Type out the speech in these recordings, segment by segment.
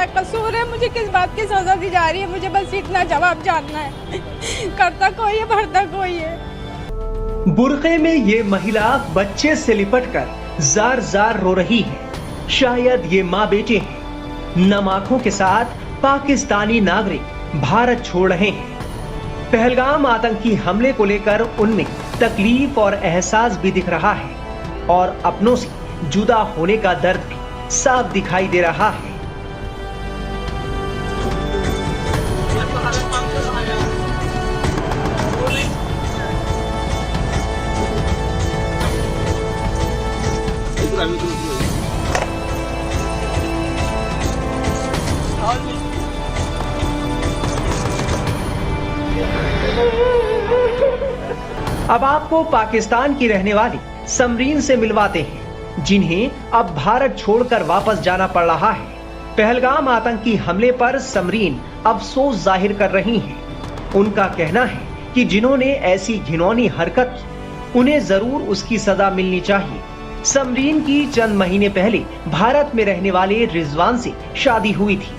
क्या कसूर है, मुझे किस बात की सजा दी जा रही है, मुझे बस इतना जवाब जानना है। करता कोई है, भरता कोई है। बुर्के में ये महिला बच्चे से लिपटकर जार जार रो रही है। शायद ये माँ बेटे हैं। नम आंखों के साथ पाकिस्तानी नागरिक भारत छोड़ रहे हैं। पहलगाम आतंकी हमले को लेकर उनमें तकलीफ और एहसास भी दिख रहा है और अपनों से जुदा होने का दर्द भी साफ दिखाई दे रहा है। अब आपको पाकिस्तान की रहने वाली समरीन से मिलवाते हैं, जिन्हें अब भारत छोड़कर वापस जाना पड़ रहा है। पहलगाम आतंकी हमले पर समरीन अफसोस जाहिर कर रही हैं। उनका कहना है कि जिन्होंने ऐसी घिनौनी हरकत की, उन्हें जरूर उसकी सजा मिलनी चाहिए। समरीन की चंद महीने पहले भारत में रहने वाले रिजवान से शादी हुई थी।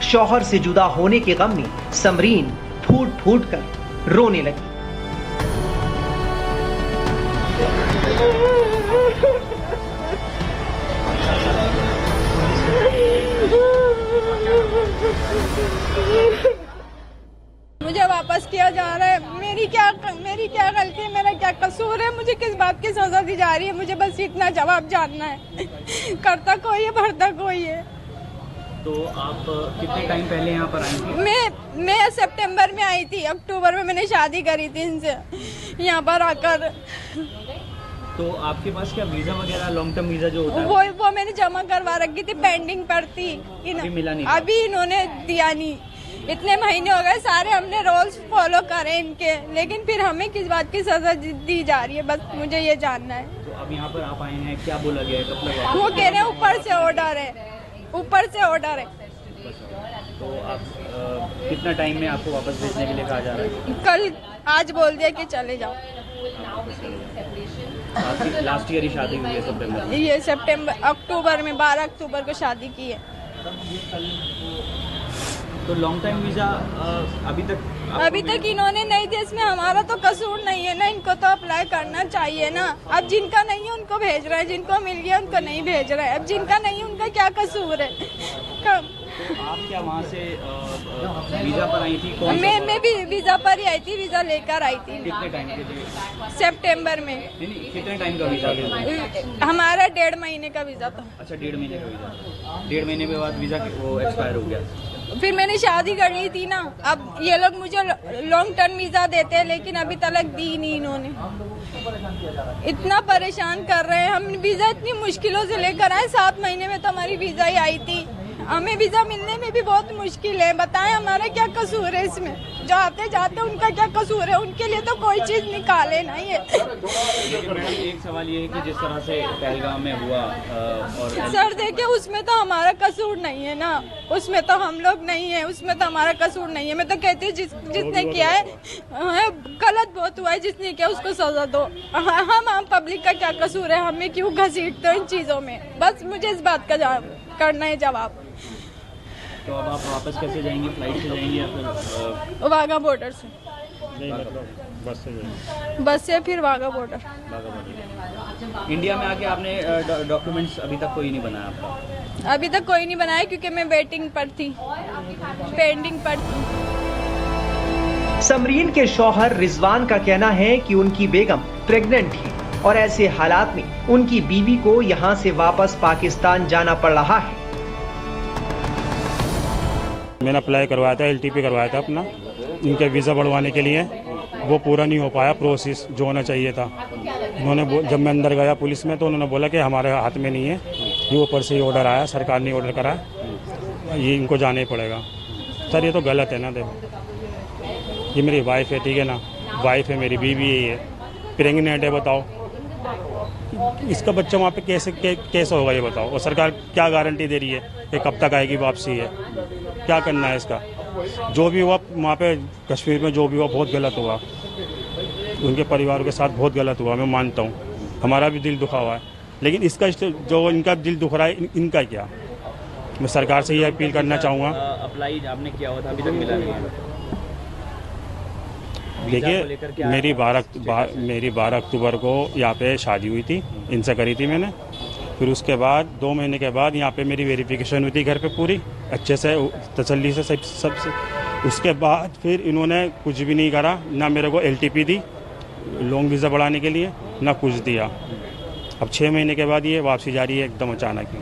शौहर से जुदा होने के गम में समरीन फूट फूट कर रोने लगी। मुझे वापस किया जा रहा है। मेरी क्या गलती है, मेरा क्या कसूर है, मुझे किस बात की सजा दी जा रही है, मुझे बस इतना जवाब जानना है। करता कोई है, भरता कोई है। तो आप कितने टाइम पहले यहाँ पर आई थी? मैं सितंबर में आई थी। अक्टूबर में मैंने शादी करी थी इनसे यहाँ पर आकर। तो आपके पास क्या वीजा वगैरह लॉन्ग टर्म वीजा जो होता है वो मैंने जमा करवा रखी थी, पेंडिंग पर थी। अभी मिला नहीं? अभी इन्होंने दिया नहीं। इतने महीने हो गए, सारे हमने रूल्स फॉलो करे इनके, लेकिन फिर हमें किस बात की सजा दी जा रही है, बस मुझे ये जानना है। तो अब यहाँ पर आप आए हैं, क्या बोला गया है, कब तक वापस? वो कह रहे हैं ऊपर से ऑर्डर है, ऊपर से ऑर्डर है। तो आप कितना टाइम में आपको वापस भेजने के लिए कहा जा रहा है? कल आज बोल दिया कि चले जाओ। आपकी लास्ट ईयर ही शादी हुई है सितंबर में? ये अक्टूबर में 12 अक्टूबर को शादी की है। तो लॉन्ग टाइम वीजा अभी तक इन्होंने नहीं दिया। इसमें हमारा तो कसूर नहीं है ना, इनको तो अप्लाई करना चाहिए ना। अब जिनका नहीं है उनको भेज रहे हैं, जिनको मिल गया उनको नहीं भेज रहे हैं। अब जिनका नहीं है उनका क्या कसूर है? तो आप क्या वहाँ से वीजा पर आई थी? मैं भी वीजा पर ही आई थी, वीजा लेकर आई थी। कितने टाइम के लिए? सितंबर में। नहीं, कितने टाइम का वीजा? हमारा 1.5 महीने का वीजा था। अच्छा, 1.5 महीने का वीजा। 1.5 महीने के बाद वीजा वो एक्सपायर हो गया। फिर मैंने शादी कर ली थी ना। अब ये लोग मुझे लॉन्ग टर्म वीजा देते हैं, लेकिन अभी तक दी नहीं इन्होंने। इतना परेशान कर रहे हैं। हम वीजा इतनी मुश्किलों से लेकर आए, 7 महीने में तो हमारी वीजा ही आई थी। हमें वीजा मिलने में भी बहुत मुश्किल है। बताएं हमारा क्या कसूर है इसमें? जो आते जाते उनका क्या कसूर है? उनके लिए तो कोई चीज निकाले ना ये। एक सवाल ये है कि जिस तरह से पहलगाम में हुआ और सर देखिए, उसमें तो हमारा कसूर नहीं है ना, उसमें तो हम लोग नहीं है, उसमें तो हमारा कसूर नहीं है। मैं तो कहती हूँ जिसने किया है गलत बहुत हुआ है, जिसने किया उसको सजा दो। हम पब्लिक का क्या कसूर है? हमें क्यों घसीटते हो इन चीजों में? बस मुझे इस बात का करना है जवाब। तो अब आप वापस कैसे जाएंगे? फ्लाइट से जाएंगे या फिर वाघा बॉर्डर से? नहीं, मतलब बस से जाएंगे? बस से फिर वाघा बॉर्डर। इंडिया में आके आपने डॉक्यूमेंट्स अभी तक कोई नहीं बनाया आपका? अभी तक कोई नहीं बनाया, क्योंकि मैं वेटिंग पर थी, पेंडिंग पर थी। समरीन के शौहर रिजवान का कहना है कि उनकी बेगम प्रेग्नेंट है और ऐसे हालात में उनकी बीवी को यहां से वापस पाकिस्तान जाना पड़ रहा है। मैंने अप्लाई करवाया था, LTP करवाया था अपना, इनके वीज़ा बढ़वाने के लिए। वो पूरा नहीं हो पाया प्रोसेस जो होना चाहिए था। उन्होंने जब मैं अंदर गया पुलिस में तो उन्होंने बोला कि हमारे हाथ में नहीं है, ये ऊपर से ही ऑर्डर आया, सरकार ने ऑर्डर करा, ये इनको जाना ही पड़ेगा। सर ये तो गलत है ना। देखो ये मेरी वाइफ है, ठीक है ना, वाइफ है, मेरी बीवी है, प्रेग्नेंट है। बताओ इसका बच्चा वहाँ पे कैसे होगा ये बताओ? और सरकार क्या गारंटी दे रही है कि कब तक आएगी वापसी है? क्या करना है इसका? जो भी हुआ वहाँ पे कश्मीर में, जो भी हुआ बहुत गलत हुआ, उनके परिवार के साथ बहुत गलत हुआ, मैं मानता हूँ। हमारा भी दिल दुखा हुआ है, लेकिन इसका जो इनका दिल दुख रहा है, इनका क्या? मैं सरकार से ये अपील करना चाहूँगा। अप्लाई आपने किया हुआ था, अभी तक मिला नहीं है। देखिए मेरी 12 अक्टूबर को यहाँ पे शादी हुई थी, इनसे करी थी मैंने। फिर उसके बाद 2 महीने के बाद यहाँ पे मेरी वेरिफिकेशन हुई थी घर पे पूरी अच्छे से तसल्ली से सब से। उसके बाद फिर इन्होंने कुछ भी नहीं करा, ना मेरे को LTP दी लॉन्ग वीज़ा बढ़ाने के लिए, ना कुछ दिया। अब 6 महीने के बाद ये वापसी जा रही है एकदम अचानक ही।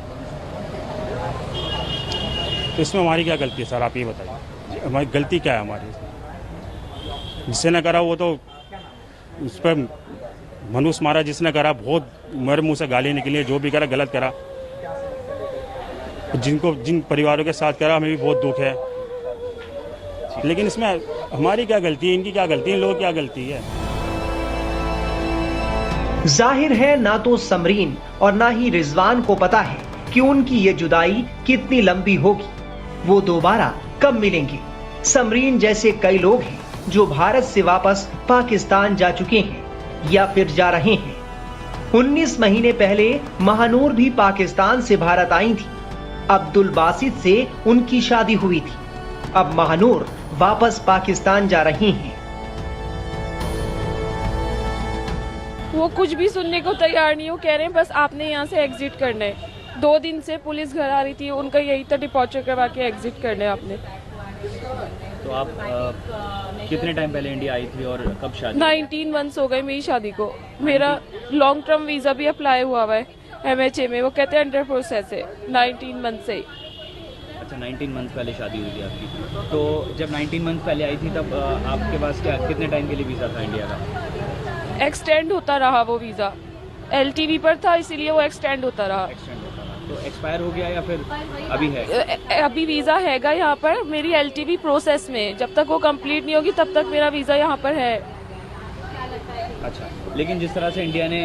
तो इसमें हमारी क्या गलती है सर, आप ये बताइए, हमारी गलती क्या है हमारी? जिसने न करा वो तो उस पर मनुष्य मारा, जिसने करा बहुत मेरे मुंह से गाली निकली है, जो भी करा गलत करा। जिन परिवारों के साथ करा हमें भी बहुत दुख है, लेकिन इसमें हमारी क्या गलती है, इनकी क्या गलती है, इन लोगों की क्या गलती है? जाहिर है ना तो समरीन और ना ही रिजवान को पता है कि उनकी ये जुदाई कितनी लंबी होगी, वो दोबारा कब मिलेंगे। समरीन जैसे कई लोग हैं जो भारत से वापस पाकिस्तान जा चुके हैं या फिर जा रहे हैं। 19 महीने पहले महानूर भी पाकिस्तान से भारत आई थी। अब्दुल बासित से उनकी शादी हुई थी। अब महानूर वापस पाकिस्तान जा रही हैं। वो कुछ भी सुनने को तैयार नहीं, हो कह रहे हैं बस आपने यहाँ से एग्जिट करना है। 2 दिन से पुलिस घर आ रही थी, उनका यही था डिपॉर्चर करवा के एग्जिट करना है आपने। तो आप कितने टाइम पहले इंडिया आई थी और कब शादी? 19 मंथ्स हो गए मेरी शादी को। मेरा लॉन्ग टर्म वीजा भी अप्लाई हुआ है MHA में, वो कहते हैं अंडर प्रोसेस है 19 मंथ से ही। अच्छा, 19 मंथ पहले शादी हुई थी आपकी। तो जब 19 मंथ पहले आई थी तब आपके पास कितने टाइम के लिए वीज़ा था इंडिया का? एक्सटेंड होता रहा वो वीज़ा, LTV पर था इसीलिए वो एक्सटेंड होता रहा। तो एक्सपायर हो गया या फिर अभी है? अभी वीज़ा हैगा यहाँ पर, मेरी LTV प्रोसेस में, जब तक वो कंप्लीट नहीं होगी तब तक मेरा वीज़ा यहाँ पर है। अच्छा, लेकिन जिस तरह से इंडिया ने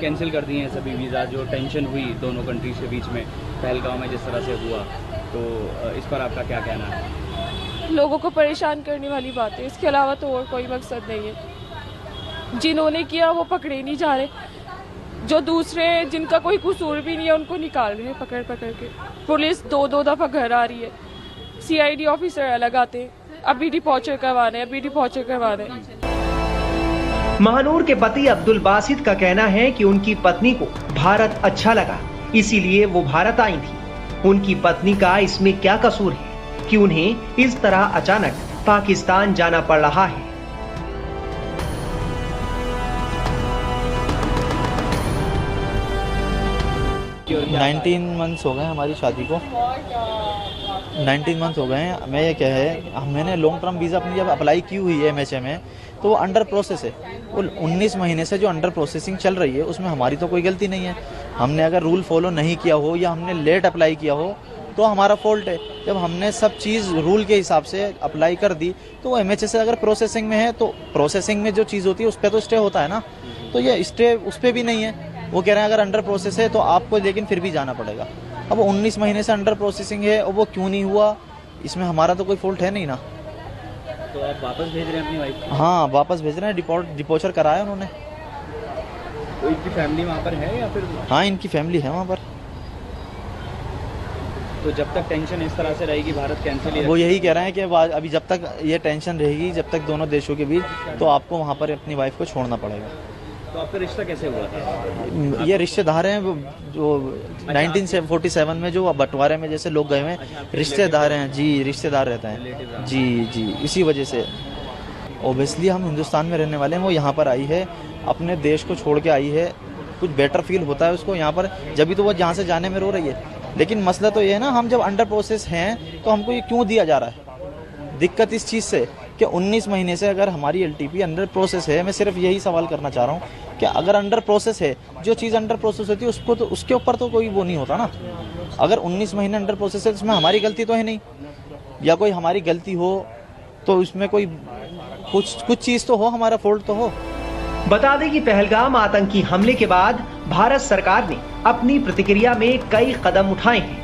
कैंसिल कर दिए हैं सभी वीज़ा, जो टेंशन हुई दोनों कंट्रीज के बीच में पहलगांव में जिस तरह से हुआ, तो इस पर आपका क्या कहना है? लोगों को परेशान करने वाली बात है, इसके अलावा तो और कोई मकसद नहीं है। जिन्होंने किया वो पकड़े नहीं जा रहे, जो दूसरे जिनका कोई कसूर भी नहीं है उनको निकाल रहे हैं पकड़ पकड़ के। पुलिस 2-2 दफा घर आ रही है, CID ऑफिसर अलग आते हैं, अभी डिपॉर्चर करवाने, अभी डिपॉर्चर करवाने। महानूर के पति अब्दुल बासित का कहना है कि उनकी पत्नी को भारत अच्छा लगा, इसीलिए वो भारत आई थी। उनकी पत्नी का इसमें क्या कसूर है कि उन्हें इस तरह अचानक पाकिस्तान जाना पड़ रहा है? 19 मंथ्स हो गए हमारी शादी को, 19 मंथ्स हो गए हैं। मैं ये क्या है, मैंने लॉन्ग टर्म वीज़ा अपनी जब अप्लाई की हुई है MHA में, तो वो अंडर प्रोसेस है। वो 19 महीने से जो अंडर प्रोसेसिंग चल रही है उसमें हमारी तो कोई गलती नहीं है। हमने अगर रूल फॉलो नहीं किया हो या हमने लेट अप्लाई किया हो तो हमारा फॉल्ट है। जब हमने सब चीज़ रूल के हिसाब से अप्लाई कर दी तो वो MHA से अगर प्रोसेसिंग में है तो प्रोसेसिंग में जो चीज़ होती है उस पर तो स्टे होता है ना, तो ये स्टे उस पर भी नहीं है। वो कह रहे हैं अगर अंडर प्रोसेस है तो आपको लेकिन फिर भी जाना पड़ेगा। अब 19 महीने से अंडर प्रोसेसिंग है और वो क्यों नहीं हुआ, इसमें हमारा तो कोई फॉल्ट है नहीं ना। तो आप वापस भेज रहे हैं अपनी वाइफ? हाँ, वापस भेज रहे हैं, डिपोर्चर कराया उन्होंने। तो इनकी फैमिली वहाँ पर है या फिर? हाँ, इनकी फैमिली है वहाँ पर। तो जब तक टेंशन इस तरह से रहेगी भारत कैंसिल ही, वो यही कह रहे हैं कि अभी जब तक ये टेंशन रहेगी, जब तक दोनों देशों के बीच, तो आपको वहाँ पर अपनी वाइफ को छोड़ना पड़ेगा। तो आपका रिश्ता कैसे हुआ था? ये रिश्तेदार हैं जो 1947 में जो बंटवारे में जैसे लोग गए हुए हैं, रिश्तेदार हैं जी, रिश्तेदार रहते हैं जी जी, इसी वजह से ओबियसली हम हिंदुस्तान में रहने वाले हैं। वो यहाँ पर आई है, अपने देश को छोड़ के आई है, कुछ बेटर फील होता है उसको यहाँ पर, जब भी तो वो जहाँ से जाने में रो रही है। लेकिन मसला तो ये है ना, हम जब अंडर प्रोसेस हैं तो हमको ये क्यों दिया जा रहा है? दिक्कत इस चीज़ से कि 19 महीने से अगर हमारी LTP अंडर प्रोसेस है, मैं सिर्फ यही सवाल करना चाह रहा हूँ कि अगर अंडर प्रोसेस है, जो चीज़ अंडर प्रोसेस होती है उसको तो उसके ऊपर तो कोई वो नहीं होता ना। अगर 19 महीने अंडर प्रोसेस है तो इसमें हमारी गलती तो है नहीं, या कोई हमारी गलती हो तो उसमें कोई कुछ चीज़ तो हो, हमारा फॉल्ट तो हो। बता दें कि पहलगाम आतंकी हमले के बाद भारत सरकार ने अपनी प्रतिक्रिया में कई कदम उठाए हैं।